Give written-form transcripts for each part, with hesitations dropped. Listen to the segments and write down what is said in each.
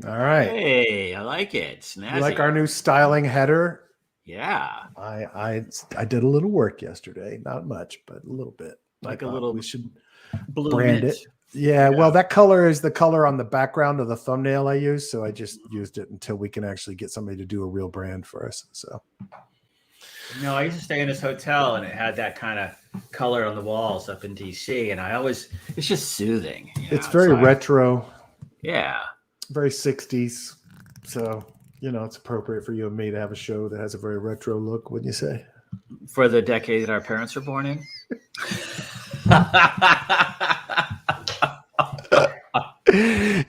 All right. Hey, I like it. Snazzy. You like our new styling header? Yeah. I did a little work yesterday. Not much, but a little bit. Like a little we should blue brand mint. it. Yeah, well, that color is the color on the background of the thumbnail I use, so I just used it until we can actually get somebody to do a real brand for us. So, I used to stay in this hotel, and it had that kind of color on the walls up in DC, and it's just soothing. It's very retro. Yeah. Very 60s. So, it's appropriate for you and me to have a show that has a very retro look, wouldn't you say? For the decade that our parents were born in?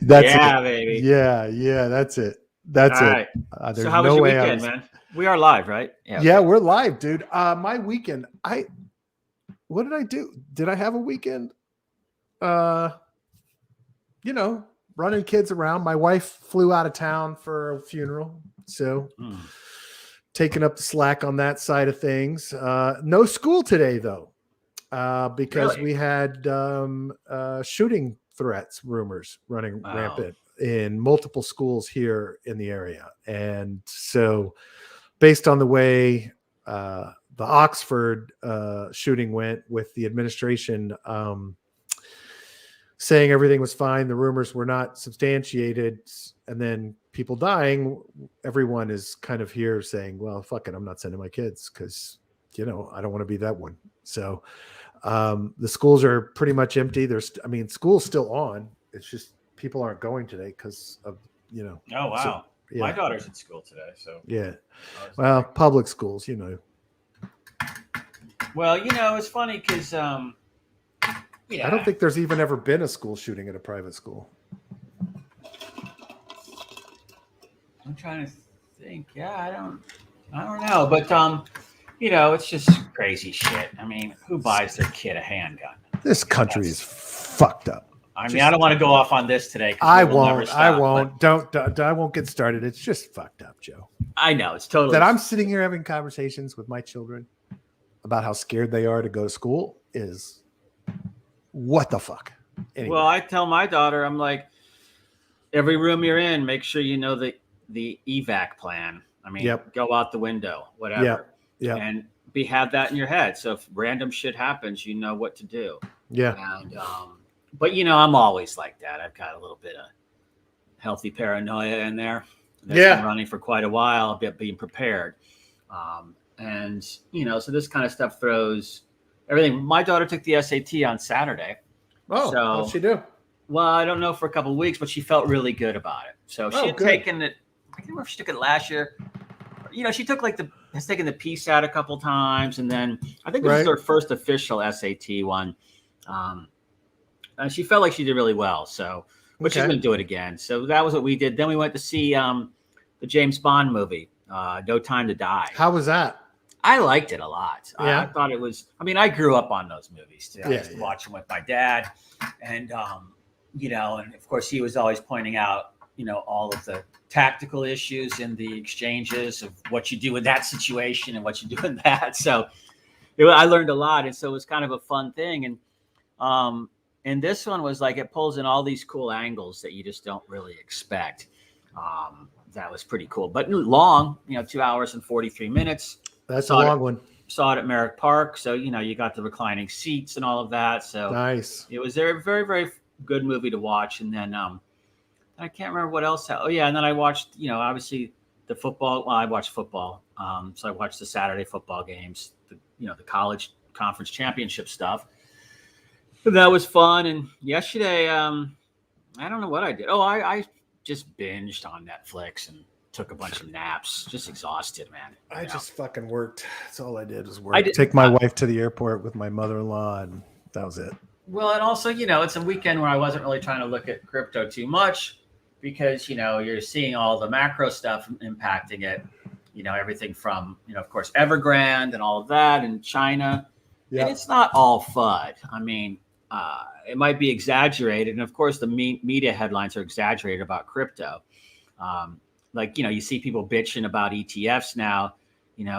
That's it, baby. Yeah, that's it. That's all it. Right. So how was your weekend, man? We are live, right? Yeah, we're live, dude. My weekend, what did I do? Did I have a weekend? Running kids around. My wife flew out of town for a funeral, so taking up the slack on that side of things. No school today, though, because we had shooting threats rumors running rampant in multiple schools here in the area. And so based on the way the Oxford shooting went with the administration saying everything was fine, the rumors were not substantiated, and then people dying, everyone is kind of here saying, well, fuck it, I'm not sending my kids because, I don't want to be that one. So the schools are pretty much empty. School's still on. It's just people aren't going today because of, Oh, wow. So, yeah. My daughter's at school today. So, yeah. Well, public schools, Well, it's funny because, I don't think there's even ever been a school shooting at a private school. I'm trying to think. Yeah, I don't know. But, it's just crazy shit. I mean, who buys their kid a handgun? This country is fucked up. I don't want to go off on this today. I won't. I won't get started. It's just fucked up, Joe. I know. It's totally. That I'm sitting here having conversations with my children about how scared they are to go to school is what the fuck. Anyway. Well, I tell my daughter, I'm like, every room you're in, make sure you know the evac plan. Go out the window, whatever. Yeah. And have that in your head. So if random shit happens, you know what to do. Yeah. And but I'm always like that. I've got a little bit of healthy paranoia in there. That's been running for quite a while, being prepared. And so this kind of stuff throws everything. My daughter took the SAT on Saturday. Oh, how'd she do? Well, I don't know for a couple of weeks, but she felt really good about it. So she had taken it. I can't remember if she took it last year. She took has taken the piece out a couple times, and then I think this is her first official SAT one. And she felt like she did really well. So, but she's going to do it again. So that was what we did. Then we went to see the James Bond movie, No Time to Die. How was that? I liked it a lot. Yeah. I thought it was. I grew up on those movies too. I used to watch them with my dad, and and of course he was always pointing out, all of the tactical issues in the exchanges of what you do in that situation and what you do in that. So I learned a lot, and so it was kind of a fun thing. And this one was like it pulls in all these cool angles that you just don't really expect. That was pretty cool, but long. 2 hours and 43 minutes. That's a long one. Saw it at Merrick Park, so you got the reclining seats and all of that. So nice. It was a very, very good movie to watch. And then I can't remember what else. Oh yeah, and then I watched obviously the football. Well, I watched football, so I watched the Saturday football games. The college conference championship stuff. And that was fun. And yesterday, I don't know what I did. Oh, I just binged on Netflix and took a bunch of naps. Just exhausted, man. I just fucking worked. That's all I did was work. Take my wife to the airport with my mother-in-law, and that was it. Well, and also, it's a weekend where I wasn't really trying to look at crypto too much because, you're seeing all the macro stuff impacting it. Everything from, of course, Evergrande and all of that in China. Yeah. And it's not all FUD. It might be exaggerated. And of course, the media headlines are exaggerated about crypto. You see people bitching about ETFs now,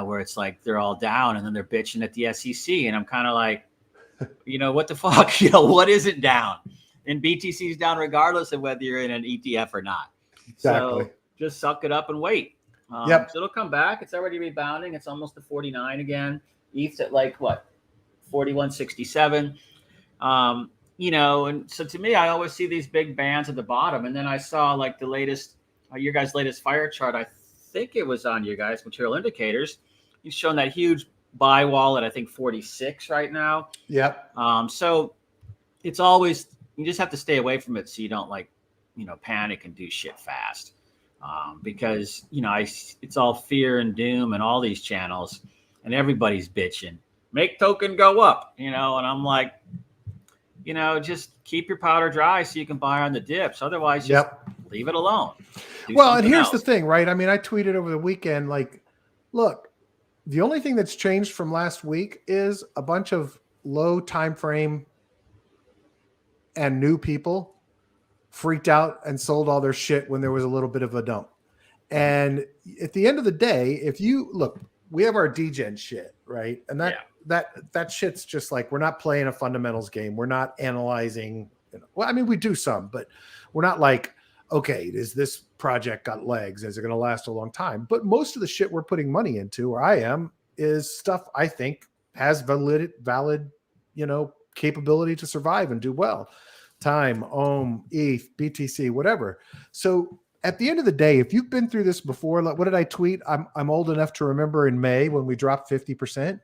where it's like they're all down and then they're bitching at the SEC. And I'm kind of like, what the fuck? What isn't down? And BTC is down regardless of whether you're in an ETF or not. Exactly. So just suck it up and wait. Yep. So it'll come back. It's already rebounding. It's almost to 49 again. ETH's at like what, 41.67. And so to me, I always see these big bands at the bottom, and then I saw like the latest, your guys' latest fire chart. I think it was on your guys' material indicators. You've shown that huge buy wall at I think 46 right now. Yep. So it's always, you just have to stay away from it so you don't panic and do shit fast. Because it's all fear and doom and all these channels, and everybody's bitching, make token go up, and I'm like, just keep your powder dry so you can buy on the dips. Otherwise, just leave it alone. Well, and here's the thing, right? I mean, I tweeted over the weekend, like, look, the only thing that's changed from last week is a bunch of low time frame and new people freaked out and sold all their shit when there was a little bit of a dump. And at the end of the day, if you look, we have our degen shit, right? And that shit's just like, we're not playing a fundamentals game. We're not analyzing. Well, I mean, we do some, but we're not like, okay, is this project got legs? Is it going to last a long time? But most of the shit we're putting money into, or I am, is stuff I think has valid, capability to survive and do well. Time, Ohm, ETH, BTC, whatever. So at the end of the day, if you've been through this before, like, what did I tweet? I'm old enough to remember in May when we dropped 50%.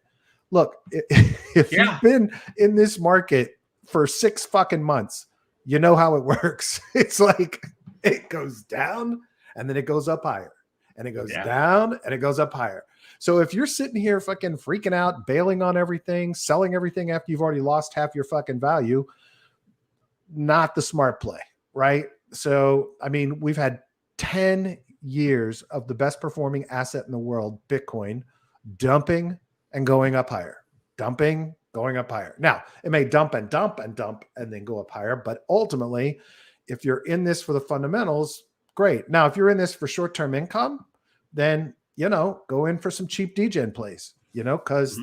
Look, if you've been in this market for 6 fucking months, you know how it works. It's like it goes down and then it goes up higher, and it goes down and it goes up higher. So if you're sitting here fucking freaking out, bailing on everything, selling everything after you've already lost half your fucking value, not the smart play, right? So, I mean, we've had 10 years of the best performing asset in the world, Bitcoin, dumping and going up higher, dumping, going up higher. Now, it may dump and dump and dump and then go up higher, but ultimately, if you're in this for the fundamentals, great. Now, if you're in this for short-term income, then, go in for some cheap degen plays, because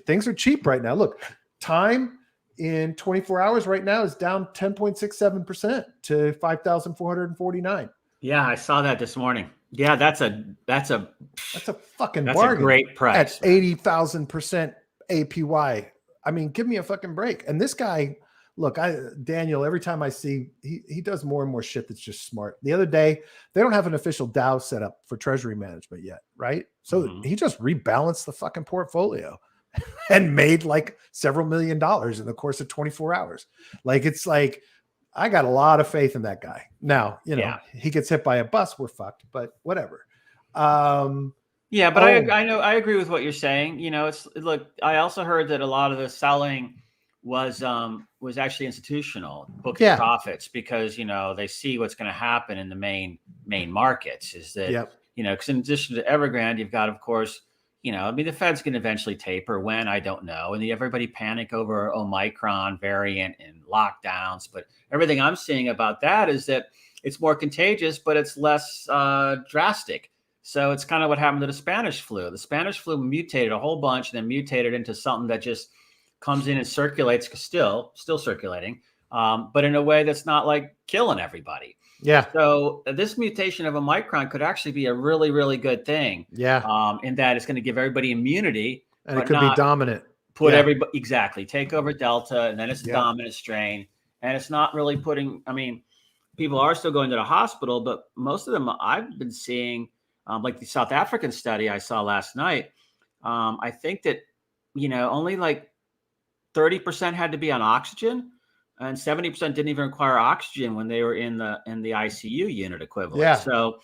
things are cheap right now. Look, time in 24 hours right now is down 10.67% to 5,449. Yeah, I saw that this morning. Yeah, that's a fucking that's bargain. A great price at 80,000% APY. I mean, give me a fucking break. And this guy, look, Daniel, every time I see, he does more and more shit that's just smart. The other day, they don't have an official DAO set up for treasury management yet, right? So he just rebalanced the fucking portfolio and made like several $1 million in the course of 24 hours. Like, it's like, I got a lot of faith in that guy. Now, he gets hit by a bus, we're fucked, but whatever. Yeah, but I agree with what you're saying. Look, I also heard that a lot of the selling was actually institutional booking profits because they see what's going to happen in the main markets. Is that because in addition to Evergrande, you've got, of course, the Fed's going to eventually taper. When, I don't know, and everybody panic over Omicron variant and lockdowns. But everything I'm seeing about that is that it's more contagious, but it's less drastic. So it's kind of what happened to the Spanish flu. The Spanish flu mutated a whole bunch, and then mutated into something that just comes in and circulates, still circulating, but in a way that's not like killing everybody. Yeah. So this mutation of Omicron could actually be a really, really good thing. Yeah. In that it's going to give everybody immunity, and it could be dominant. Put everybody take over Delta, and then it's a dominant strain, and it's not really putting. I mean, people are still going to the hospital, but most of them I've been seeing. Like the South African study I saw last night, I think that, only like 30% had to be on oxygen, and 70% didn't even require oxygen when they were in the ICU unit equivalent. Yeah. So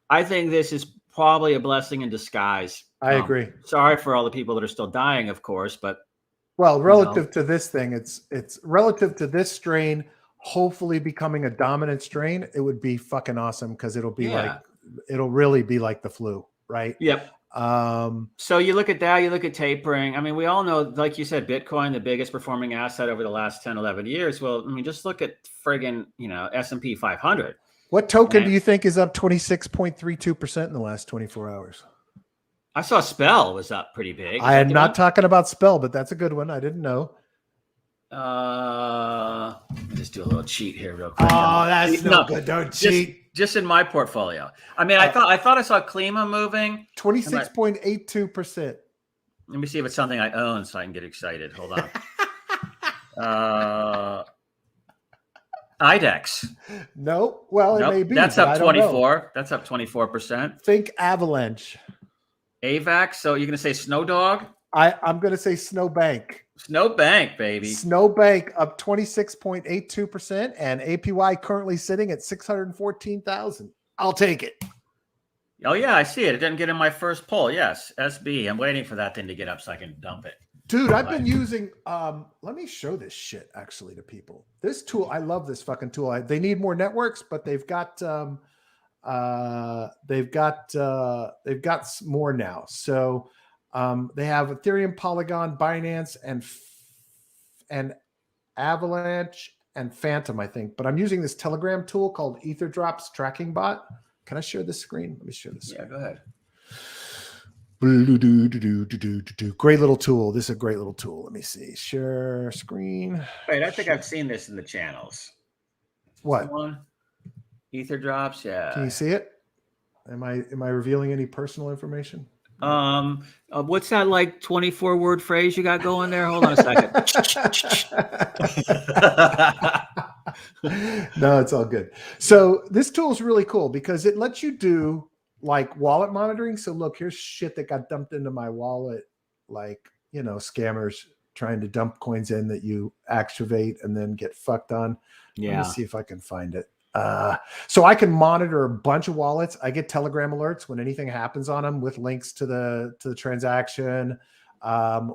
I think this is probably a blessing in disguise. I agree. Sorry for all the people that are still dying, of course, but relative to this thing, it's relative to this strain, hopefully becoming a dominant strain. It would be fucking awesome because it'll be it'll really be like the flu, right? Yep. So you look at that, you look at tapering. I mean, we all know, like you said, Bitcoin, the biggest performing asset over the last 10, 11 years. Well, I mean, just look at friggin', S&P 500. What token do you think is up 26.32% in the last 24 hours? I saw Spell was up pretty big. I am not talking about Spell, but that's a good one. I didn't know. Just do a little cheat here real quick. Oh, that's no good. Don't cheat. Just in my portfolio. I mean, I thought I saw Klima moving 26.82%. Let me see if it's something I own so I can get excited. Hold on. IDEX. No. Well, it may be. That's up 24. That's up 24%. Think Avalanche. AVAX. So you're going to say Snow Dog? I'm going to say Snowbank. Snowbank, baby. Snowbank up 26.82%, and APY currently sitting at 614,000. I'll take it. Oh yeah, I see it. It didn't get in my first poll. Yes, SB. I'm waiting for that thing to get up so I can dump it. Dude, I've been using. Let me show this shit actually to people. This tool, I love this fucking tool. They need more networks, but they've got more now. So they have Ethereum, Polygon, Binance, and Avalanche and Phantom, I think. But I'm using this Telegram tool called EtherDrops Tracking Bot. Can I share this screen? Let me share this. Yeah, go ahead. Great little tool. This is a great little tool. Let me see. Share screen. Wait, I think I've seen this in the channels. What? EtherDrops, yeah. Can you see it? Am I revealing any personal information? What's that like 24-word phrase you got going there? Hold on a second. No, it's all good. So this tool is really cool because it lets you do like wallet monitoring. So look, here's shit that got dumped into my wallet, like, you know, scammers trying to dump coins in that you activate and then get fucked on. Yeah. Let me see if I can find it. So I can monitor a bunch of wallets. I get Telegram alerts when anything happens on them with links to the transaction,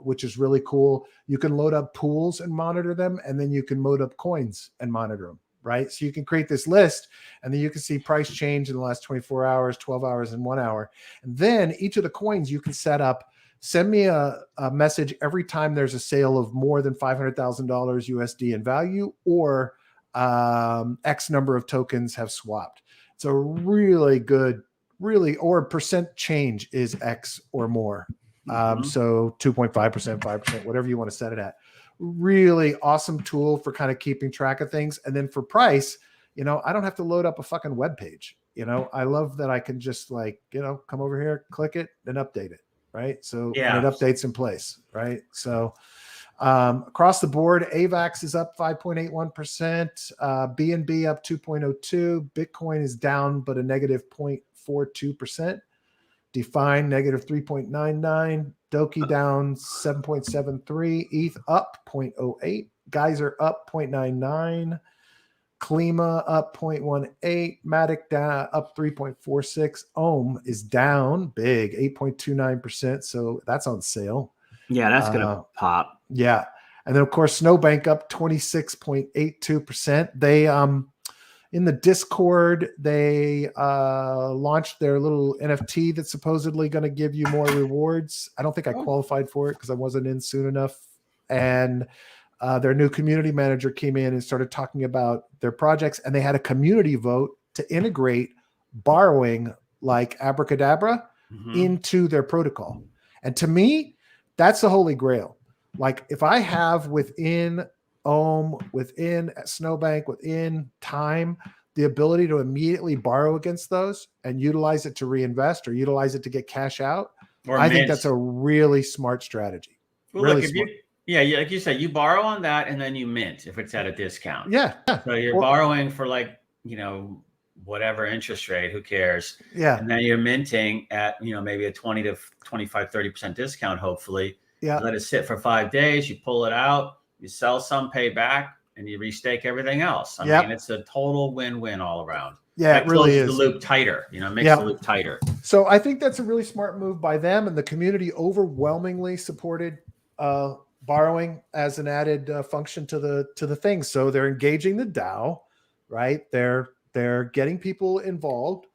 which is really cool. You can load up pools and monitor them, and then you can load up coins and monitor them, right? So you can create this list, and then you can see price change in the last 24 hours, 12 hours, and 1 hour. And then each of the coins you can set up, send me a message every time there's a sale of more than $500,000 USD in value, or X number of tokens have swapped. It's a really good, or percent change is X or more. So 2.5%, 5%, whatever you want to set it at. Really awesome tool for kind of keeping track of things. And then for price, you know, I don't have to load up a fucking web page. You know, I love that I can just like, you know, come over here, click it, and update it. Right. So and it updates in place. Right. So across the board, AVAX is up 5.81%, BNB up 2.02%, Bitcoin is down but a negative 0.42%, DeFi negative 3.99%, Doki down 7.73%, ETH up 0.08%, Geyser up 0.99%, Klima up 0.18%, Matic down up 3.46%, Ohm is down big 8.29%, so that's on sale. Yeah, that's gonna pop. Yeah. And then of course Snowbank up 26.82%. They in the Discord, they launched their little NFT that's supposedly going to give you more rewards. I don't think I qualified for it because I wasn't in soon enough. And their new community manager came in and started talking about their projects, and they had a community vote to integrate borrowing like Abracadabra into their protocol. And to me, that's the holy grail. Like if I have within Ohm, within Snowbank, within time, the ability to immediately borrow against those and utilize it to reinvest or utilize it to get cash out, I think that's a really smart strategy. Well, really look, like you said, you borrow on that and then you mint if it's at a discount. Yeah. So you're borrowing for like, you know, whatever interest rate, who cares? Yeah. And then you're minting at, you know, maybe a 20 to 25, 30% discount, hopefully. Yeah. Let it sit for 5 days. You pull it out, you sell some, pay back, and you restake everything else. I mean, it's a total win-win all around. Yeah, it really is. The loop tighter, you know, it makes the loop tighter. So I think that's a really smart move by them, and the community overwhelmingly supported borrowing as an added function to the thing. So they're engaging the DAO, right? They're getting people involved.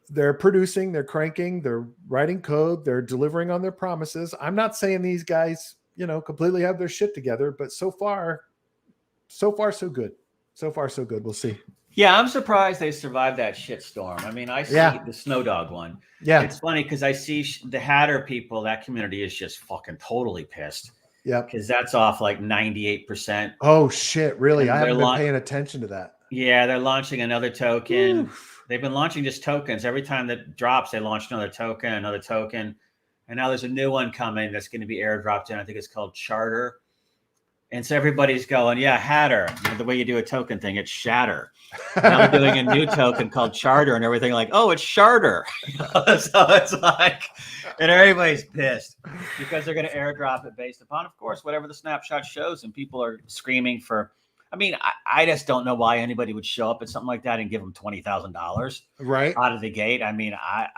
They're producing, they're cranking, they're writing code, they're delivering on their promises. I'm not saying these guys, you know, completely have their shit together, but so far, so good. So far, so good. We'll see. Yeah, I'm surprised they survived that shitstorm. I mean, I see the Snow Dog one. Yeah. It's funny because I see the Hatter people, that community is just fucking totally pissed. Yeah. Because that's off like 98%. Oh shit! Really? And I haven't been they're paying attention to that. Yeah, they're launching another token. Oof. They've been launching just tokens. Every time that drops, they launch another token. And now there's a new one coming that's going to be airdropped in. I think it's called Charter. And so everybody's going, yeah, Hatter. You know, the way you do a token thing, it's Shatter. Now they're doing a new token called Charter and everything like, oh, it's Charter. So it's like, and everybody's pissed because they're going to airdrop it based upon, of course, whatever the snapshot shows. And people are screaming for, I mean, I just don't know why anybody would show up at something like that and give them $20,000 right out of the gate. I mean, I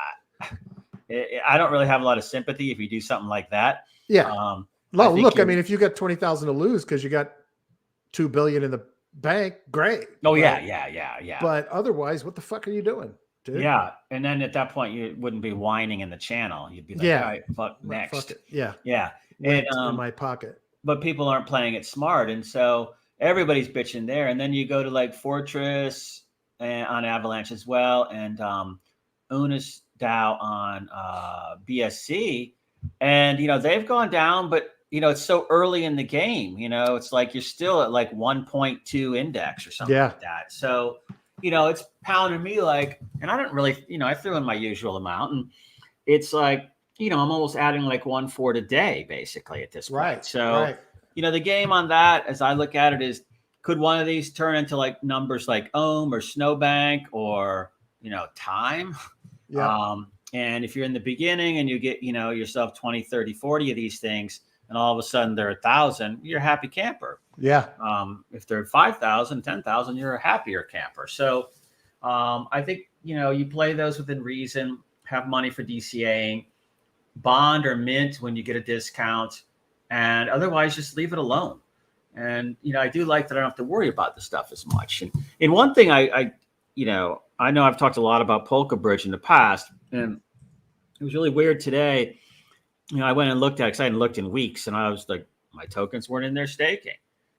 don't really have a lot of sympathy if you do something like that. Yeah. Look, I mean, if you got 20,000 to lose because you got $2 billion in the bank, great. Oh, yeah. But otherwise, what the fuck are you doing, dude? Yeah. And then at that point, you wouldn't be whining in the channel. You'd be like, all right, fuck next. Fuck it. Yeah. Yeah. And in my pocket. But people aren't playing it smart. And so everybody's bitching there. And then you go to like Fortress and on Avalanche as well. And Unis DAO on BSC. And, you know, they've gone down, but you know, it's so early in the game, you know, it's like you're still at like 1.2 index or something like that. So, you know, it's pounding me like, and I don't really, you know, I threw in my usual amount and it's like, you know, I'm almost adding like 1.4 a day basically at this point. Right. So, you know, the game on that, as I look at it is, could one of these turn into like numbers like Ohm or Snowbank or, you know, Time? Yeah. And if you're in the beginning and you get, you know, yourself 20, 30, 40 of these things, and all of a sudden they're 1,000, you're a happy camper. Yeah. If they're 5,000, 10,000, you're a happier camper. So I think, you know, you play those within reason, have money for DCAing, bond or mint when you get a discount, and otherwise just leave it alone. And, you know, I do like that I don't have to worry about the stuff as much. And one thing I you know, I know I've talked a lot about Polka Bridge in the past, and it was really weird today. You know, I went and looked at it because I hadn't looked in weeks, and I was like, my tokens weren't in there staking.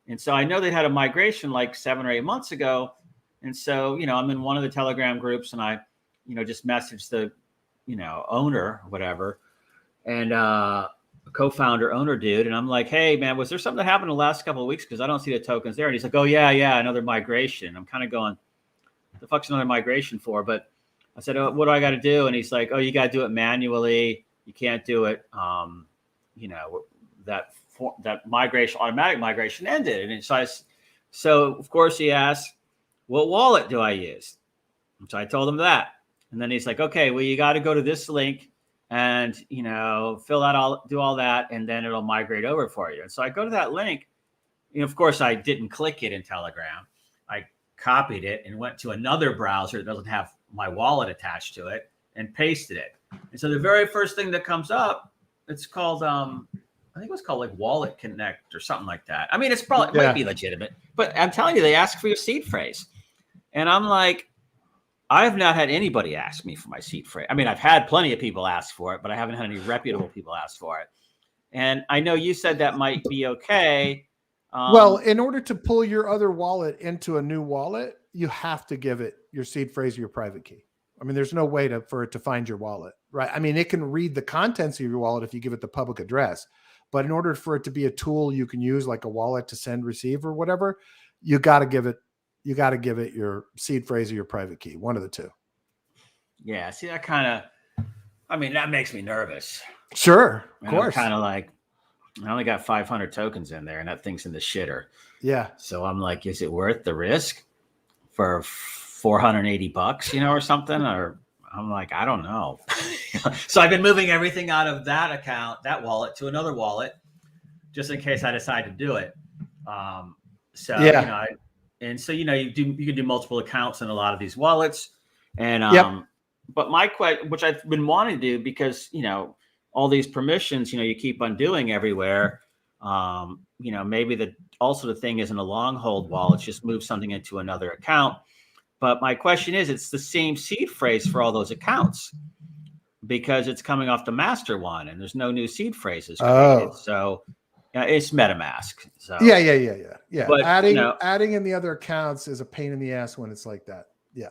And so I know they had a migration like 7 or 8 months ago. And so, you know, I'm in one of the Telegram groups and I, you know, just messaged the, you know, owner or whatever, and co-founder owner dude. And I'm like, hey, man, was there something that happened the last couple of weeks? Because I don't see the tokens there. And he's like, oh, yeah, another migration. I'm kind of going, what the fuck's another migration for? But I said, oh, what do I got to do? And he's like, oh, you got to do it manually. You can't do it. You know, that migration, automatic migration ended. And so of course he asked, what wallet do I use? So I told him that. And then he's like, okay, well, you got to go to this link and, you know, do all that. And then it'll migrate over for you. And so I go to that link. You know, of course I didn't click it in Telegram. I copied it and went to another browser that doesn't have my wallet attached to it and pasted it. And so the very first thing that comes up, it's called, I think it was called like Wallet Connect or something like that. I mean, it's probably might be legitimate, but I'm telling you, they ask for your seed phrase. And I'm like, I have not had anybody ask me for my seed phrase. I mean, I've had plenty of people ask for it, but I haven't had any reputable people ask for it. And I know you said that might be okay. Well, in order to pull your other wallet into a new wallet, you have to give it your seed phrase or your private key. I mean, there's no way for it to find your wallet, right? I mean, it can read the contents of your wallet if you give it the public address, but in order for it to be a tool you can use like a wallet to send, receive, or whatever, you got to give it your seed phrase or your private key, one of the two. Yeah. See, that kind of, I mean, that makes me nervous. Sure. Of course. Kind of like, I only got 500 tokens in there and that thing's in the shitter. Yeah. So I'm like, is it worth the risk for $480, you know, or something? Or I'm like, I don't know. So I've been moving everything out of that account, that wallet, to another wallet, just in case I decide to do it. So, you know, and so, you know, you can do multiple accounts in a lot of these wallets. And, but my question, which I've been wanting to do because, you know, all these permissions, you know, you keep undoing everywhere. You know, maybe also the thing isn't a long hold wallet, just move something into another account. But my question is, it's the same seed phrase for all those accounts because it's coming off the master one and there's no new seed phrases created. So it's MetaMask. So Yeah. But adding in the other accounts is a pain in the ass when it's like that. Yeah.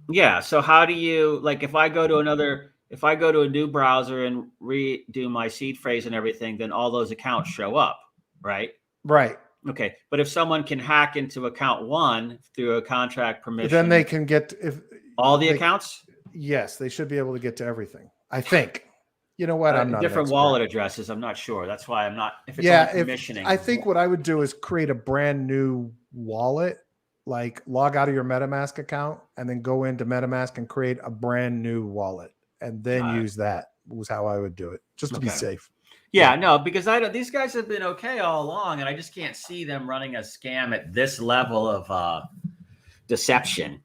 Yeah. So how do you, like, if I go to a new browser and redo my seed phrase and everything, then all those accounts show up. right? Right. Okay, but if someone can hack into account 1 through a contract permission, then they can get all the accounts. Yes, they should be able to get to everything. I think. You know what? I'm not different wallet addresses. I'm not sure. That's why I'm not. If it's only permissioning, I think what I would do is create a brand new wallet, like log out of your MetaMask account and then go into MetaMask and create a brand new wallet and then use that. Was how I would do it, just to be safe. Yeah, no, because these guys have been okay all along, and I just can't see them running a scam at this level of deception.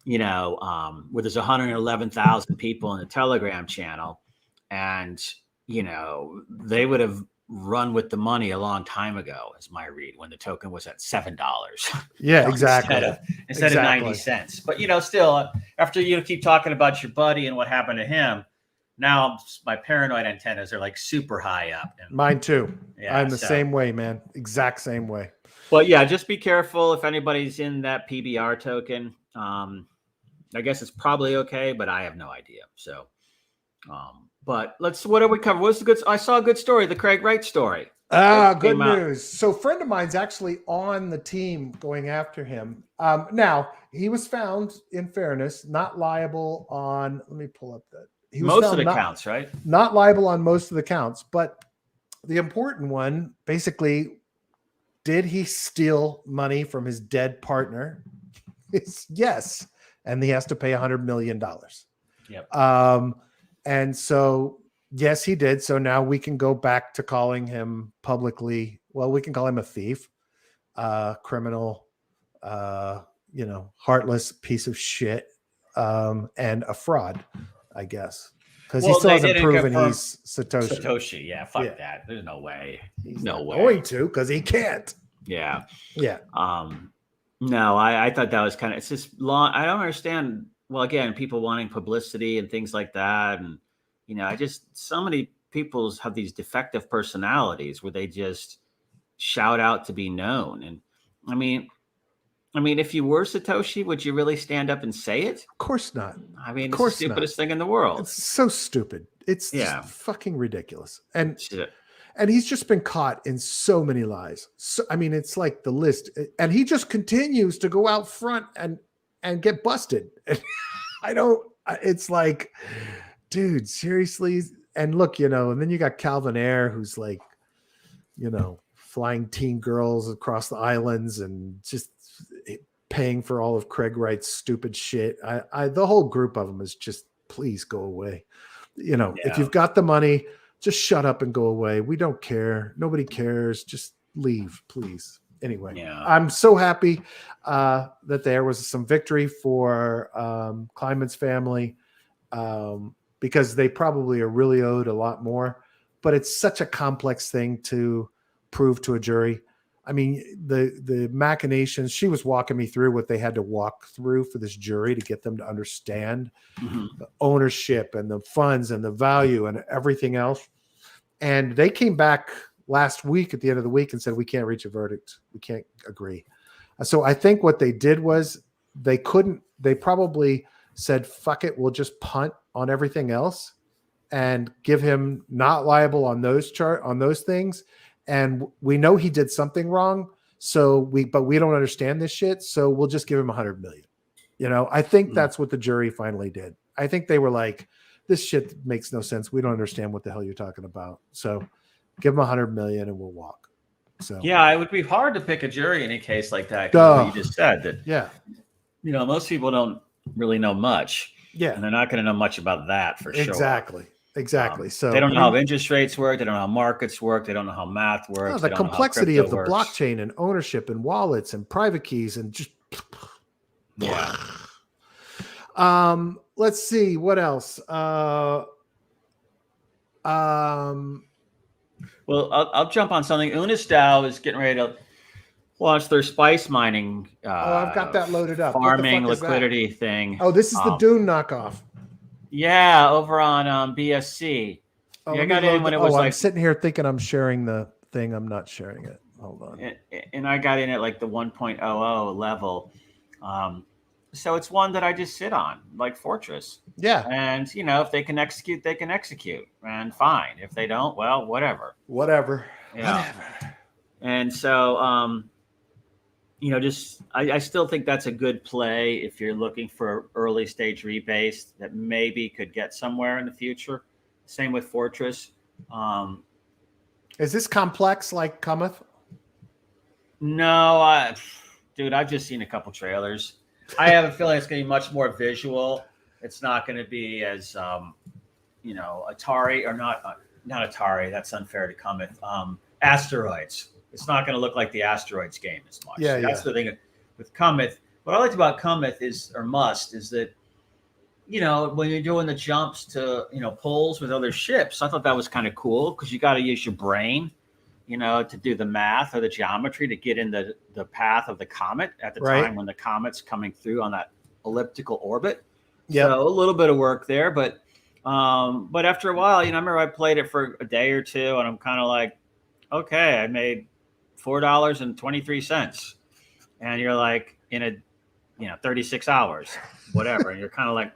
You know, where there's 111,000 people in the Telegram channel. And, you know, they would have run with the money a long time ago, is my read, when the token was at $7. Yeah, exactly. Instead of 90 cents. But, you know, still, after you keep talking about your buddy and what happened to him, now my paranoid antennas are like super high up. And, mine too. Yeah, I'm the same way, man. Exact same way. But yeah, just be careful if anybody's in that PBR token. I guess it's probably okay, but I have no idea. So, but what do we cover? What's the good? I saw a good story, the Craig Wright story. Good news. So a friend of mine's actually on the team going after him. Now he was found, in fairness, not liable on, let me pull up that. He was most of the counts, right? Not liable on most of the counts, but the important one, basically, did he steal money from his dead partner? It's yes. And he has to pay $100 million. Yep. And so, yes, he did. So now we can go back to calling him publicly. Well, we can call him a thief, criminal, heartless piece of shit, and a fraud, I guess. Because he still hasn't proven he's Satoshi. Satoshi, yeah, fuck that. There's no way. He's no way going to, because he can't. Yeah. Yeah. No, I thought that was kind of, it's just long. I don't understand. Well, again, people wanting publicity and things like that. And, you know, so many people have these defective personalities where they just shout out to be known. And I mean, if you were Satoshi, would you really stand up and say it? Of course not. I mean, it's the stupidest thing in the world. It's so stupid. It's just fucking ridiculous. And he's just been caught in so many lies. So, I mean, it's like the list. And he just continues to go out front and get busted. It's like, dude, seriously. And look, and then you got Calvin Ayre, who's like, flying teen girls across the islands and just paying for all of Craig Wright's stupid shit. The whole group of them is just, please go away. If you've got the money, just shut up and go away. We don't care. Nobody cares. Just leave, please. Anyway, I'm so happy that there was some victory for Kleinman's family because they probably are really owed a lot more. But it's such a complex thing to prove to a jury. I mean, the machinations, she was walking me through what they had to walk through for this jury to get them to understand the ownership and the funds and the value and everything else. And they came back last week at the end of the week and said, we can't reach a verdict. We can't agree. So I think what they did was they probably said, fuck it, we'll just punt on everything else and give him not liable on those things. And we know he did something wrong. But we don't understand this shit. So we'll just give him $100 million. I think that's what the jury finally did. I think they were like, this shit makes no sense. We don't understand what the hell you're talking about. So give him $100 million and we'll walk. So yeah, it would be hard to pick a jury in a case like that. What you just said that, most people don't really know much. Yeah. And they're not going to know much about that for sure. Exactly. So they don't know how interest rates work. They don't know how markets work. They don't know how math works. The complexity of the blockchain and ownership and wallets and private keys and just let's see what else. Well, I'll jump on something. Unisdao is getting ready to launch their spice mining. I've got that loaded up. Farming liquidity thing. Oh, this is the Dune knockoff. Yeah, over on BSC. I got in when it was I'm sitting here thinking I'm sharing the thing. I'm not sharing it. Hold on. And I got in at like the 1.00 level. So it's one that I just sit on, like Fortress. Yeah. And, if they can execute, they can execute. And fine. If they don't, well, whatever. Whatever. Yeah. And so, just I still think that's a good play if you're looking for early stage rebase that maybe could get somewhere in the future. Same with Fortress. Is this complex like Cometh? No, dude, I've just seen a couple trailers. I have a feeling it's going to be much more visual. It's not going to be as, Atari or not Atari. That's unfair to Cometh. Asteroids. It's not going to look like the Asteroids game as much. Yeah, That's the thing with Cometh. What I liked about Cometh is that, when you're doing the jumps to, pulls with other ships, I thought that was kind of cool because you got to use your brain, to do the math or the geometry to get in the path of the comet at the time when the comet's coming through on that elliptical orbit. Yeah. So a little bit of work there, but after a while, I remember I played it for a day or two and I'm kind of like, okay, I made $4.23. And you're like in 36 hours, whatever. And you're kind of like,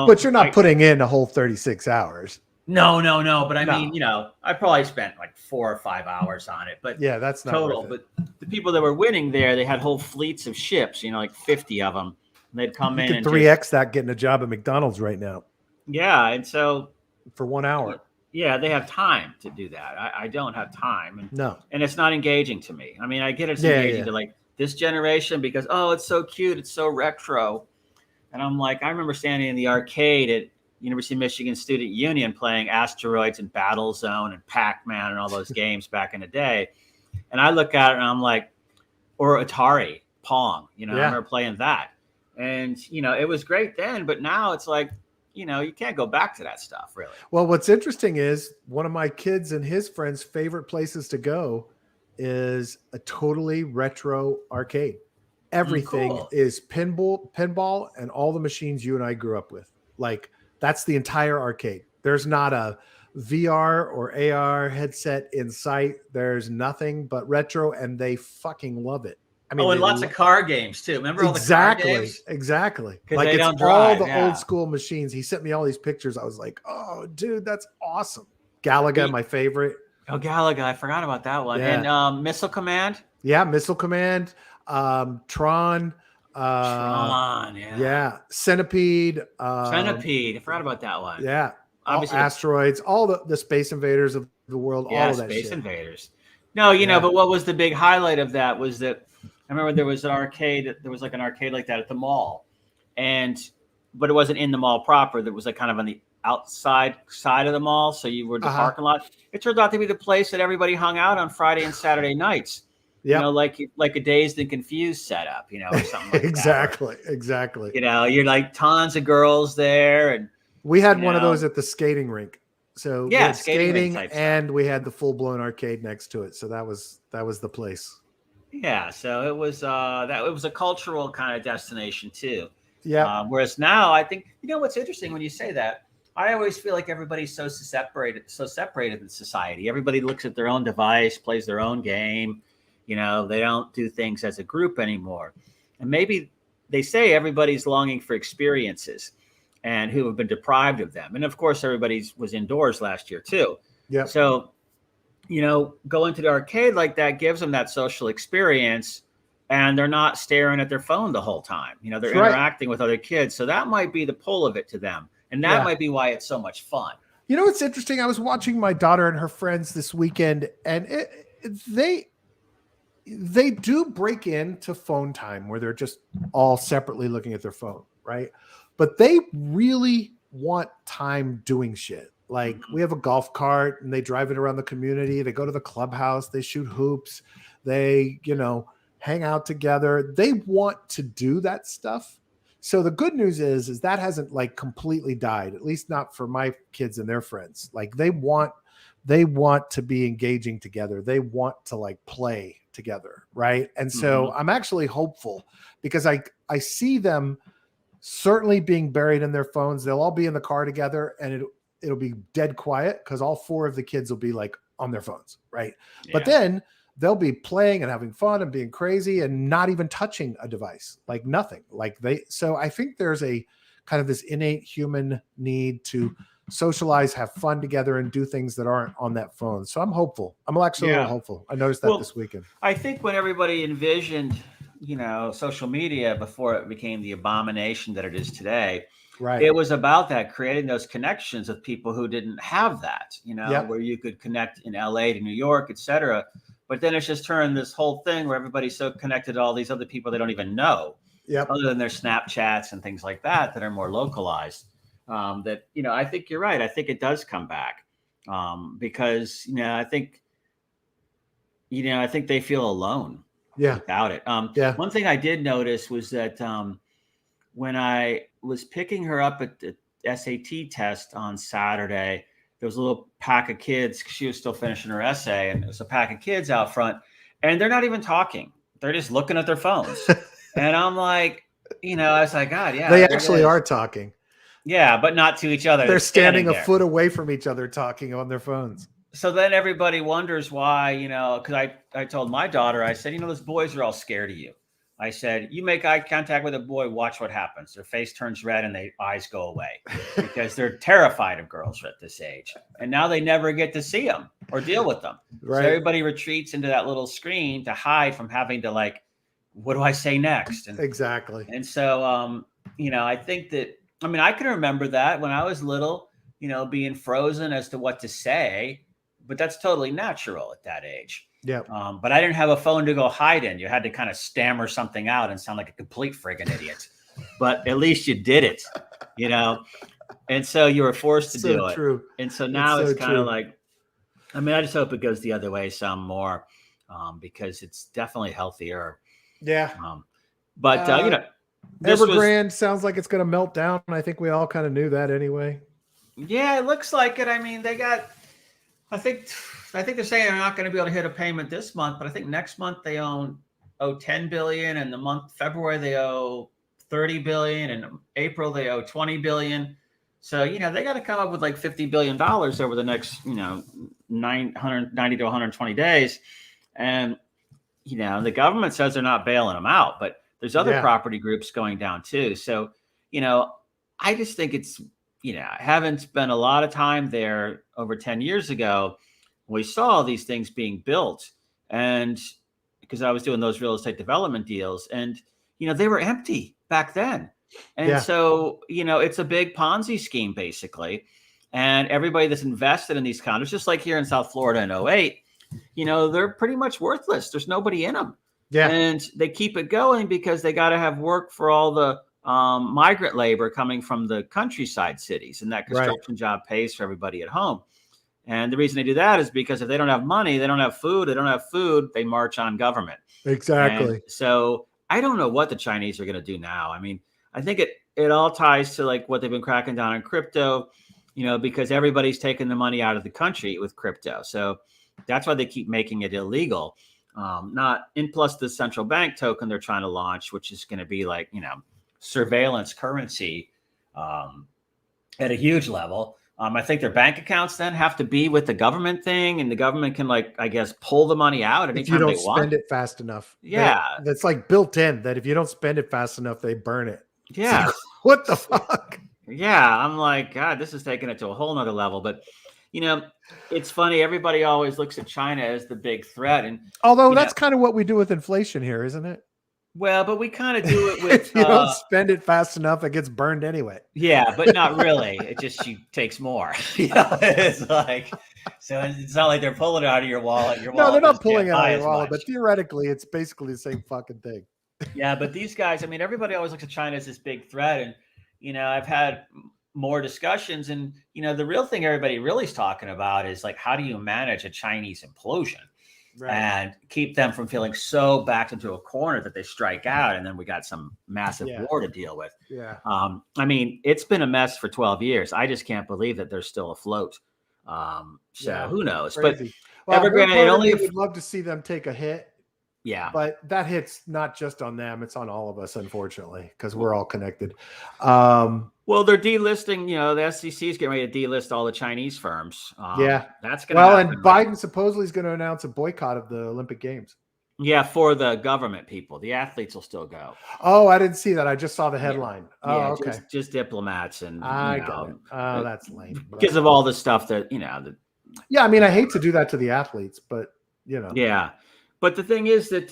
but you're not putting in a whole 36 hours. No. But I mean, I probably spent like 4 or 5 hours on it, but yeah, that's not total. But the people that were winning there, they had whole fleets of ships, like 50 of them. And they'd come in and 3x that getting a job at McDonald's right now. Yeah. And so for 1 hour. Yeah, they have time to do that. I don't have time. And it's not engaging to me. I mean, I get it's engaging to like this generation because, it's so cute. It's so retro. And I'm like, I remember standing in the arcade at University of Michigan Student Union playing Asteroids and Battlezone and Pac-Man and all those games back in the day. And I look at it and I'm like, or Atari, Pong, I remember playing that. And, it was great then, but now it's like, you can't go back to that stuff really. Well, what's interesting is one of my kids and his friends' favorite places to go is a totally retro arcade. Everything is pinball and all the machines you and I grew up with. Like that's the entire arcade. There's not a VR or AR headset in sight. There's nothing but retro and they fucking love it. I mean, and lots of car games too. Remember all the car games? Exactly. Like it's don't drive, all the old school machines. He sent me all these pictures. I was like, oh, dude, that's awesome. Galaga, my favorite. Oh, Galaga. I forgot about that one. Yeah. And Missile Command. Yeah, Missile Command. Tron. Tron, yeah. Centipede. Centipede. I forgot about that one. Yeah. Obviously, Asteroids, all the Space Invaders of the world, all of that Space shit. Invaders. No, but what was the big highlight of that was that I remember there was an arcade. There was like an arcade like that at the mall, but it wasn't in the mall proper. That was like kind of on the outside side of the mall. So you were in the parking lot. It turned out to be the place that everybody hung out on Friday and Saturday nights. Yeah, like a Dazed and Confused setup. Or something like exactly. that. Exactly. You're like tons of girls there, and we had one of those at the skating rink. So yeah, skating and we had the full blown arcade next to it. So that was the place. Yeah, so it was it was a cultural kind of destination too. Yeah. Whereas now, I think what's interesting when you say that. I always feel like everybody's so separated in society. Everybody looks at their own device, plays their own game. They don't do things as a group anymore. And maybe they say everybody's longing for experiences, and who have been deprived of them. And of course, everybody was indoors last year too. Yeah. So, going to the arcade like that gives them that social experience and they're not staring at their phone the whole time. They're interacting with other kids. So that might be the pull of it to them. And that might be why it's so much fun. It's interesting. I was watching my daughter and her friends this weekend and they do break into phone time where they're just all separately looking at their phone. Right. But they really want time doing shit. Like we have a golf cart and they drive it around the community. They go to the clubhouse, they shoot hoops, they, hang out together. They want to do that stuff. So the good news is that hasn't like completely died, at least not for my kids and their friends. Like they want to be engaging together. They want to like play together. Right. And so I'm actually hopeful because I see them certainly being buried in their phones. They'll all be in the car together and it'll be dead quiet because all 4 of the kids will be like on their phones. Right. Yeah. But then they'll be playing and having fun and being crazy and not even touching a device, like nothing. So I think there's a kind of this innate human need to socialize, have fun together, and do things that aren't on that phone. So I'm hopeful. I'm actually a little hopeful. I noticed that this weekend. I think when everybody envisioned, social media before it became the abomination that it is today, right, it was about that, creating those connections with people who didn't have that, where you could connect in LA to New York, et cetera. But then it's just turned this whole thing where everybody's so connected to all these other people they don't even know, other than their Snapchats and things like that are more localized. I think you're right. I think it does come back because, I think they feel alone without it. One thing I did notice was that when I was picking her up at the SAT test on Saturday, there was a little pack of kids. She was still finishing her essay, and there's a pack of kids out front, and they're not even talking. They're just looking at their phones. And I'm like, I was like, God, yeah. They actually are talking. Yeah, but not to each other. They're standing a foot away from each other talking on their phones. So then everybody wonders why, because I told my daughter, I said, those boys are all scared of you. I said, you make eye contact with a boy, watch what happens. Their face turns red and their eyes go away because they're terrified of girls at this age. And now they never get to see them or deal with them. Right. So everybody retreats into that little screen to hide from having to what do I say next? And, exactly. And so, I think that, I can remember that when I was little, being frozen as to what to say, but that's totally natural at that age. Yeah. But I didn't have a phone to go hide in. You had to kind of stammer something out and sound like a complete friggin' idiot. But at least you did it, And so you were forced to do it. True. And so now it's kind of like, I just hope it goes the other way some more because it's definitely healthier. Yeah. Evergrande sounds like it's going to melt down. I think we all kind of knew that anyway. Yeah, it looks like it. They got, I think they're saying they're not going to be able to hit a payment this month, but I think next month they owe $10 billion, and the month February they owe $30 billion, and April they owe $20 billion. So they got to come up with like $50 billion over the next 990 to 120 days, and the government says they're not bailing them out, but there's other property groups going down too. So I just think it's I haven't spent a lot of time there. Over 10 years ago, we saw these things being built, and because I was doing those real estate development deals, and they were empty back then. And so it's a big Ponzi scheme basically, and everybody that's invested in these condos, just like here in South Florida in 2008, they're pretty much worthless. There's nobody in them. And they keep it going because they got to have work for all the migrant labor coming from the countryside cities, and that construction job pays for everybody at home. And the reason they do that is because if they don't have money, they don't have food. They don't have food, they march on government. Exactly. And so I don't know what the Chinese are going to do now. I think it all ties to what they've been cracking down on crypto, because everybody's taking the money out of the country with crypto. So that's why they keep making it illegal. Plus the central bank token they're trying to launch, which is going to be surveillance currency at a huge level. I think their bank accounts then have to be with the government thing, and the government can pull the money out anytime they want. If you don't spend it fast enough. Yeah. That's built in that if you don't spend it fast enough, they burn it. Yeah. What the fuck? Yeah. I'm like, God, this is taking it to a whole nother level. But, it's funny. Everybody always looks at China as the big threat. And although that's kind of what we do with inflation here, isn't it? Well, but we kind of do it with. If you don't spend it fast enough, it gets burned anyway. Yeah, but not really. It just she takes more. It's so it's not like they're pulling it out of your wallet. No, they're not pulling it out of your wallet, but theoretically, it's basically the same fucking thing. Yeah, but these guys, everybody always looks at China as this big threat, and I've had more discussions, and the real thing everybody really is talking about is how do you manage a Chinese implosion? Right. And keep them from feeling so backed into a corner that they strike out, and then we got some massive war to deal with. Yeah. It's been a mess for 12 years. I just can't believe that they're still afloat. Who knows? Crazy. But Evergrande, would love to see them take a hit. Yeah. But that hit's not just on them; it's on all of us, unfortunately, because we're all connected. Well, they're delisting. The SEC is getting ready to delist all the Chinese firms. That's going to happen. And Biden supposedly is going to announce a boycott of the Olympic Games. Yeah, for the government people, the athletes will still go. Oh, I didn't see that. I just saw the headline. Oh, Yeah, okay. just diplomats and I got it. Oh, that's lame. because of all the stuff that Yeah, I mean, I hate to do that to the athletes, but Yeah, but the thing is that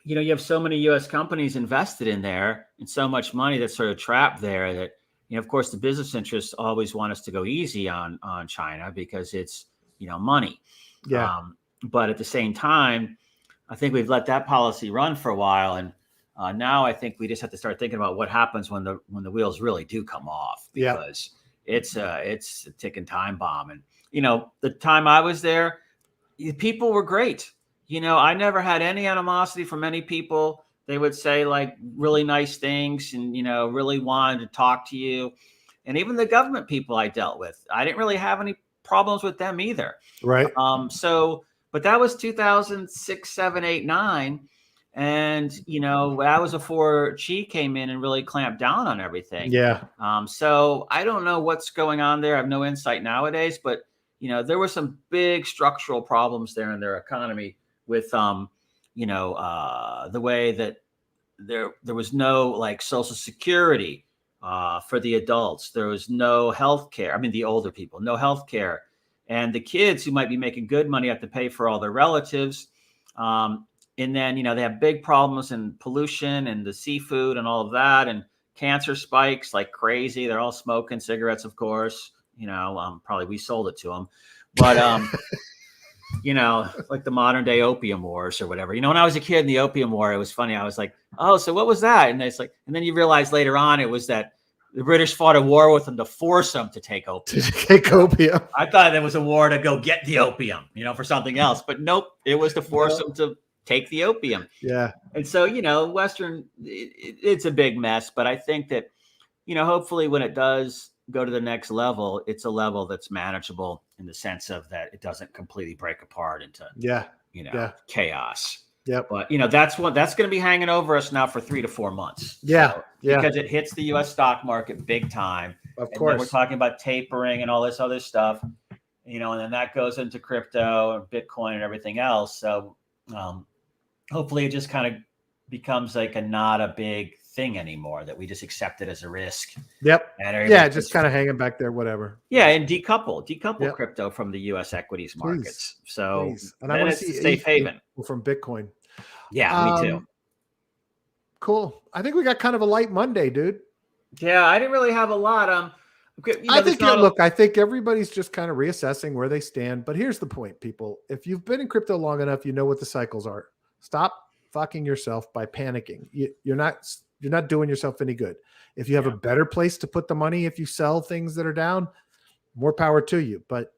you have so many U.S. companies invested in there, and so much money that's sort of trapped there that of course, the business interests always want us to go easy on China because it's money. Yeah. But at the same time, I think we've let that policy run for a while, and now I think we just have to start thinking about what happens when the wheels really do come off, because it's a ticking time bomb. And the time I was there, people were great. I never had any animosity from any people. They would say like really nice things and really wanted to talk to you. And even the government people I dealt with, I didn't really have any problems with them either. Right. But that was 2006, 7, 8, 9. And, that was before Xi came in and really clamped down on everything. Yeah. So I don't know what's going on there. I have no insight nowadays, but, there were some big structural problems there in their economy with, the way that there was no like Social Security for the adults. There was no health care. I mean, the older people, no health care. And the kids who might be making good money have to pay for all their relatives. And then, they have big problems in pollution and the seafood and all of that. And cancer spikes like crazy. They're all smoking cigarettes, of course. Probably we sold it to them. But, like the modern day opium wars or whatever. When I was a kid in the opium war, it was funny. I was like, oh, so what was that? And it's like, and then you realize later on it was that the British fought a war with them to force them to take opium. I thought there was a war to go get the opium, for something else. But nope, it was to force them to take the opium. Yeah. And so, Western, it's a big mess. But I think that, hopefully when it does go to the next level, it's a level that's manageable in the sense of that it doesn't completely break apart into, chaos. Yep. But that's going to be hanging over us now for 3 to 4 months. Yeah. Because it hits the U.S. stock market big time. Of course. And we're talking about tapering and all this other stuff, and then that goes into crypto and Bitcoin and everything else. So hopefully it just kind of becomes like not a big thing anymore, that we just accept it as a risk. Yep. And just kind of hanging back there, whatever. Yeah, and decouple crypto from the U.S. equities markets. So and I want to see a safe haven from Bitcoin. Yeah, me too. Cool. I think we got kind of a light Monday, dude. Yeah, I didn't really have a lot. I think everybody's just kind of reassessing where they stand. But here's the point, people. If you've been in crypto long enough, you know what the cycles are. Stop fucking yourself by panicking. You're not doing yourself any good. If you have a better place to put the money, if you sell things that are down, more power to you. But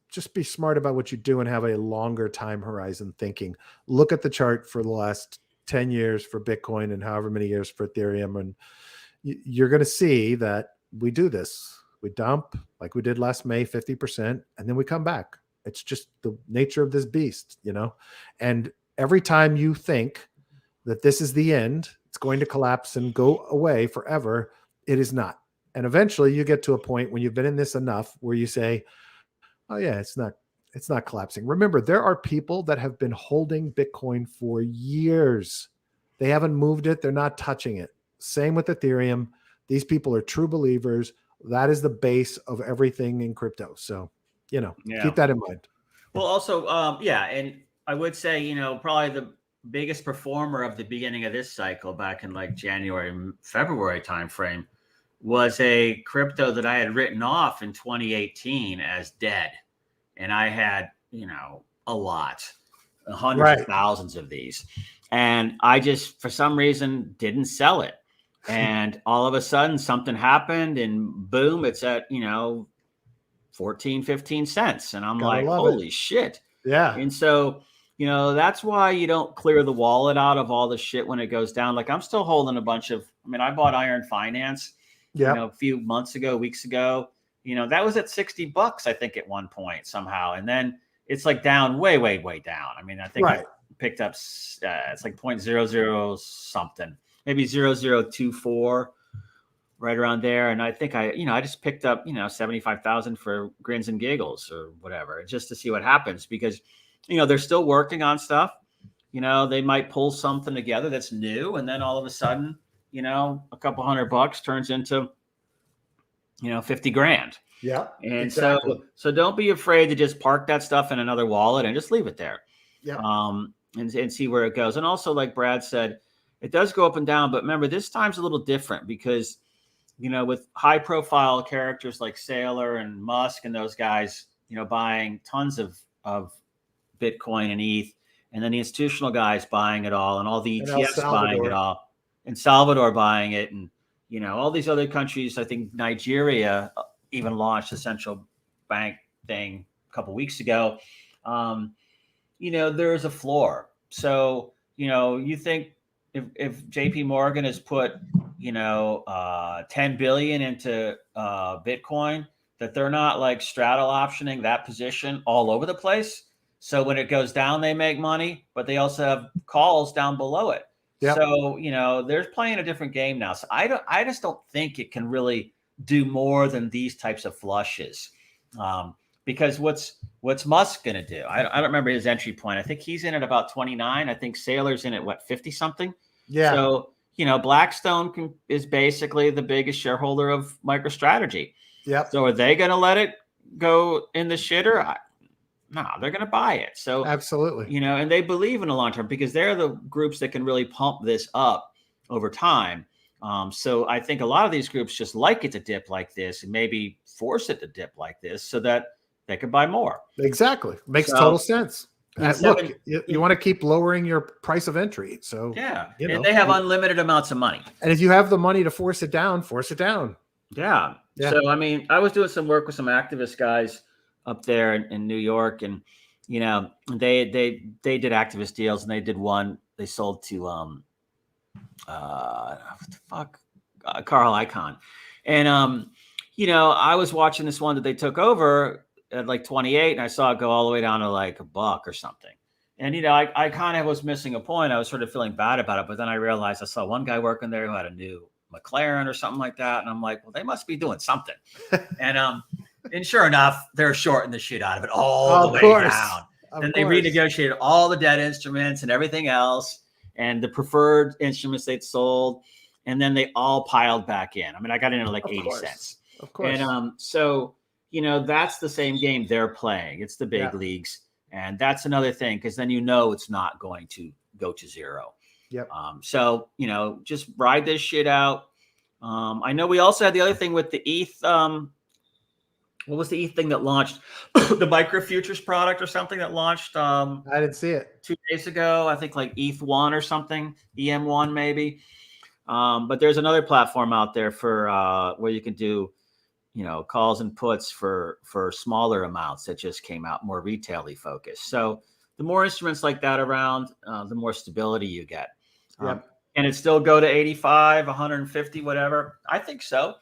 just be smart about what you do and have a longer time horizon thinking. Look at the chart for the last 10 years for Bitcoin and however many years for Ethereum. And you're going to see that we do this. We dump like we did last May, 50%, and then we come back. It's just the nature of this beast, and every time you think that this is the end, it's going to collapse and go away forever, it is not. And eventually you get to a point when you've been in this enough where you say, oh yeah, it's not collapsing. Remember, there are people that have been holding Bitcoin for years. They haven't moved it. They're not touching it. Same with Ethereum. These people are true believers. That is the base of everything in crypto. So, keep that in mind. Well, also, and I would say, probably the biggest performer of the beginning of this cycle back in like January, February timeframe was a crypto that I had written off in 2018 as dead. And I had, a lot, hundreds of thousands of these. And I just, for some reason, didn't sell it. And all of a sudden something happened and boom, it's at, 14, 15 cents. And I'm like, holy shit. Yeah. And so, that's why you don't clear the wallet out of all the shit when it goes down. Like I'm still holding a bunch of, I bought Iron Finance, a few weeks ago, that was at $60, I think at one point somehow. And then it's like down way, way, way down. I think I picked up, it's like 0.00 something, maybe 0024. Right around there. And I think I just picked up, 75,000 for grins and giggles or whatever, just to see what happens, because they're still working on stuff. They might pull something together that's new, and then all of a sudden, a couple $100 turns into, 50 grand. Yeah. And exactly. so don't be afraid to just park that stuff in another wallet and just leave it there. Yeah. And see where it goes. And also, like Brad said, it does go up and down, but remember, this time's a little different because, with high profile characters like Saylor and Musk and those guys, buying tons of Bitcoin and ETH, and then the institutional guys buying it all, and all the ETFs buying it all, and Salvador buying it, and all these other countries. I think Nigeria even launched a central bank thing a couple of weeks ago. There is a floor. So you think if JP Morgan has put 10 billion into Bitcoin, that they're not like straddle optioning that position all over the place. So when it goes down, they make money, but they also have calls down below it. Yep. So, they're playing a different game now. So I just don't think it can really do more than these types of flushes. Because what's Musk going to do? I don't remember his entry point. I think he's in at about 29. I think Saylor's in at 50 something. Yeah. So, Blackstone is basically the biggest shareholder of MicroStrategy. Yep. So are they going to let it go in the shitter? No, they're going to buy it. So absolutely, and they believe in the long term because they're the groups that can really pump this up over time. So I think a lot of these groups just like it to dip like this and maybe force it to dip like this so that they can buy more. Exactly. Makes total sense. Look, you want to keep lowering your price of entry. So yeah, and they have unlimited amounts of money. And if you have the money to force it down, force it down. Yeah. So, I was doing some work with some activist guys up there in New York, and they did activist deals, and they did one they sold to what the fuck, Carl Icahn, and I was watching this one that they took over at like 28, and I saw it go all the way down to like $1 or something, and I kind of was missing a point. I was sort of feeling bad about it, but then I realized I saw one guy working there who had a new McLaren or something like that, and I'm like, well, they must be doing something, and sure enough, they're shorting the shit out of it all the way down. And they renegotiated all the debt instruments and everything else, and the preferred instruments they'd sold, and then they all piled back in. I got in at like 80 cents. Of course. And so that's the same game they're playing. It's the big leagues, and that's another thing because then it's not going to go to zero. Yep. So just ride this shit out. I know we also had the other thing with the ETH. What was the ETH thing that launched? The micro futures product or something that launched? I didn't see it 2 days ago. I think like ETH1 or something, EM1 maybe. But there's another platform out there for where you can do, calls and puts for smaller amounts that just came out, more retail-y focused. So the more instruments like that around, the more stability you get. Can it still go to 85, 150, whatever? I think so.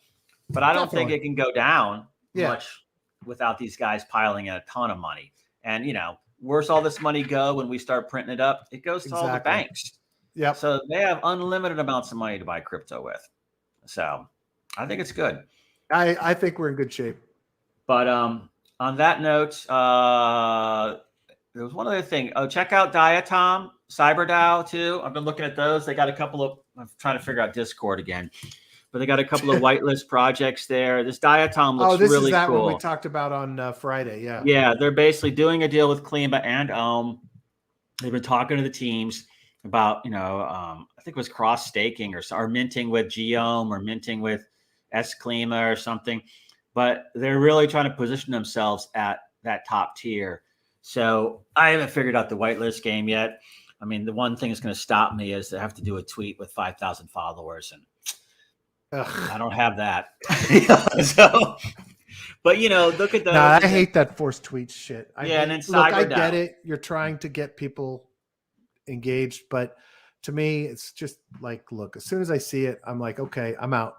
But I don't think it can go down much without these guys piling in a ton of money. And, where's all this money go when we start printing it up? It goes to all the banks. Yeah. So they have unlimited amounts of money to buy crypto with. So I think it's good. I think we're in good shape. But on that note, there was one other thing. Oh, check out Diatom, CyberDAO too. I've been looking at those. They got a couple of, I'm trying to figure out Discord again, but they got a couple of whitelist projects there. This Diatom looks really cool. This is that one we talked about on Friday. Yeah. Yeah. They're basically doing a deal with Klima and Ohm. They've been talking to the teams about, I think it was cross staking or minting with Geom or minting with Klima or something, but they're really trying to position themselves at that top tier. So I haven't figured out the whitelist game yet. The one thing that's going to stop me is to have to do a tweet with 5,000 followers, and I don't have that. So, but look at those. I hate that forced tweet shit. And then I get it. You're trying to get people engaged, but to me, it's just like, look, as soon as I see it, I'm like, okay, I'm out.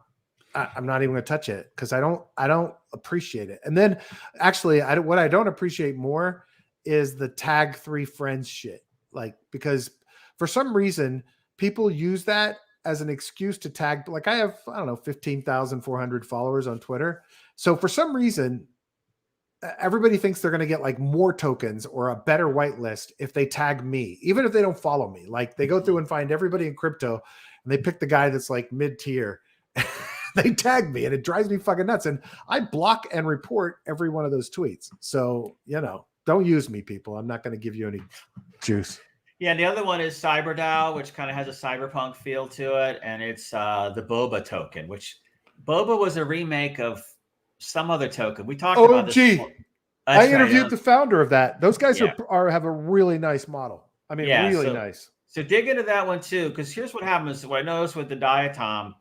I'm not even going to touch it because I don't appreciate it. And then actually, what I don't appreciate more is the tag 3 friends shit. Like, because for some reason, people use that as an excuse to tag. Like, I have, 15,400 followers on Twitter. So for some reason, everybody thinks they're going to get like more tokens or a better whitelist if they tag me, even if they don't follow me. Like they go through and find everybody in crypto and they pick the guy that's like mid-tier. They tag me and it drives me fucking nuts. And I block and report every one of those tweets. So, don't use me, people. I'm not going to give you any juice. Yeah, and the other one is CyberDAO, which kind of has a cyberpunk feel to it. And it's the Boba token, which Boba was a remake of some other token. We talked about this. Gee. I interviewed the founder of that. Those guys have a really nice model. I mean, really nice. So dig into that one too, because here's what happens. What I noticed with the Diatom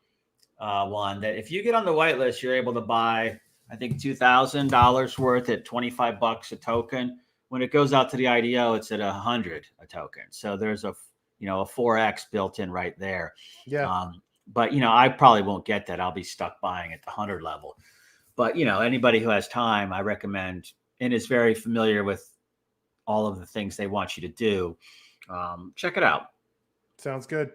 one, that if you get on the whitelist, you're able to buy, I think, $2,000 worth at $25 a token. When it goes out to the IDO, it's at $100 a token. So there's a 4x built in right there. Yeah. But I probably won't get that. I'll be stuck buying at the 100 level. But anybody who has time, I recommend, and is very familiar with all of the things they want you to do, check it out. Sounds good.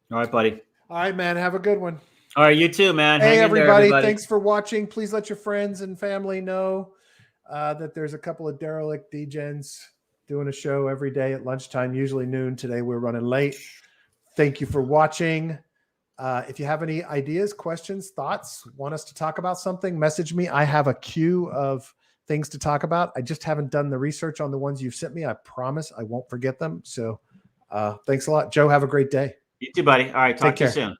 All right, buddy. All right, man. Have a good one. All right, you too, man. Hey, everybody. Thanks for watching. Please let your friends and family know that there's a couple of derelict degens doing a show every day at lunchtime, usually noon. Today we're running late. Thank you for watching. If you have any ideas, questions, thoughts, want us to talk about something, message me. I have a queue of things to talk about. I just haven't done the research on the ones you've sent me. I promise I won't forget them. So thanks a lot, Joe. Have a great day. You too, buddy. All right. Talk to you soon.